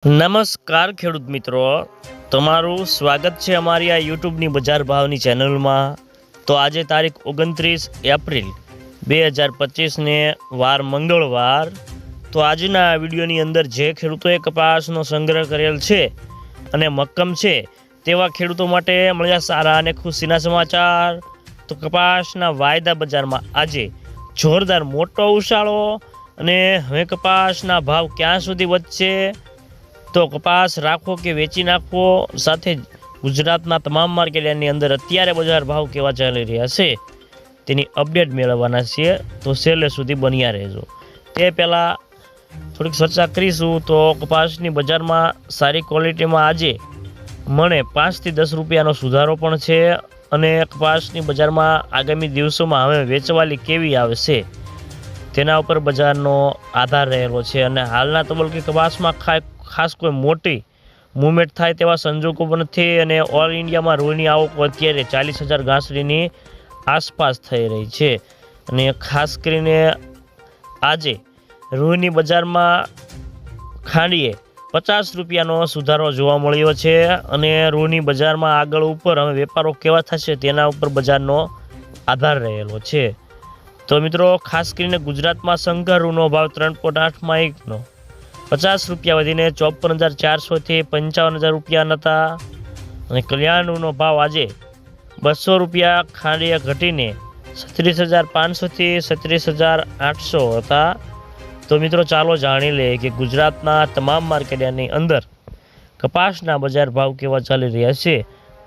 નમસ્કાર ખેડૂત મિત્રો, તમારું સ્વાગત છે અમારી આ યુટ્યુબની બજાર ભાવની ચેનલમાં। તો આજે તારીખ 29 એપ્રિલ 2025ને વાર મંગળવાર। તો આજના વિડીયોની અંદર જે ખેડૂતોએ કપાસનો સંગ્રહ કરેલ છે અને મક્કમ છે તેવા ખેડૂતો માટે મળ્યા સારા અને ખુશીના સમાચાર। તો કપાસના વાયદા બજારમાં આજે જોરદાર મોટો ઉછાળો અને હવે કપાસના ભાવ ક્યાં સુધી વધશે, તો કપાસ રાખવો કે વેચી નાખવો, સાથે ગુજરાતના તમામ માર્કેટની અંદર અત્યારે બજાર ભાવ કેવા ચાલી રહ્યા છે તેની અપડેટ મેળવવાના છીએ। તો છેલ્લે સુધી બન્યા રહેજો। તે પહેલાં થોડીક ચર્ચા કરીશું। તો કપાસની બજારમાં સારી ક્વોલિટીમાં આજે મને 5 થી 10 રૂપિયાનો સુધારો પણ છે અને કપાસની બજારમાં આગામી દિવસોમાં હવે વેચવાલી કેવી આવશે તેના ઉપર બજારનો આધાર રહેલો છે અને હાલના તબક્કે કપાસમાં ખાસ કોઈ મોટી મૂવમેન્ટ થાય તેવા સંજોગો પણ નથી અને ઓલ ઇન્ડિયામાં રૂની આવક અત્યારે 40,000 ગાંસડીની આસપાસ થઈ રહી છે અને ખાસ કરીને આજે રૂની બજારમાં ખાંડીએ 50 રૂપિયાનો સુધારો જોવા મળ્યો છે અને રૂની બજારમાં આગળ ઉપર હવે વેપારો કેવા થશે તેના ઉપર બજારનો આધાર રહેલો છે। તો મિત્રો, ખાસ કરીને ગુજરાતમાં શંકર રૂનો ભાવ 3.8માં 1નો 50 રૂપિયા વધીને 54,400થી 55,000 રૂપિયા હતા અને કલ્યાણ રૂનો ભાવ આજે 200 રૂપિયા ખાંડીએ ઘટીને 36,500થી 36,800 હતા। તો મિત્રો, ચાલો જાણી લઈએ કે ગુજરાતના તમામ માર્કેટની અંદર કપાસના બજાર ભાવ કેવા ચાલી રહ્યા છે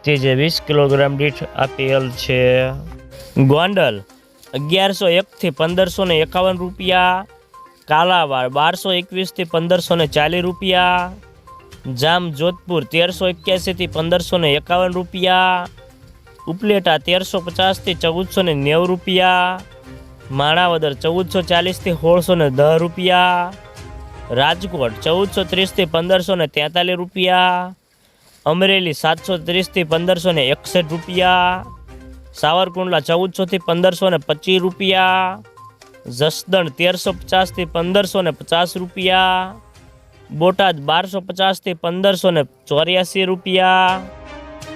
તે જે 20 કિલોગ્રામ દીઠ આપેલ છે। ગોંડલ 1101થી 1551 રૂપિયા, કાલાવાડ 1221થી 1540 રૂપિયા, જામ જોધપુર 1381થી 1551 રૂપિયા, ઉપલેટા 1350થી 1490 રૂપિયા, માણાવદર 1440થી 1610 રૂપિયા, રાજકોટ 1430થી 1543 રૂપિયા, અમરેલી 730થી 1561 રૂપિયા, સાવરકુંડલા 1400થી 1525 રૂપિયા, જસદણ 1350થી 1550 રૂપિયા, બોટાદ 1250થી 1584 રૂપિયા,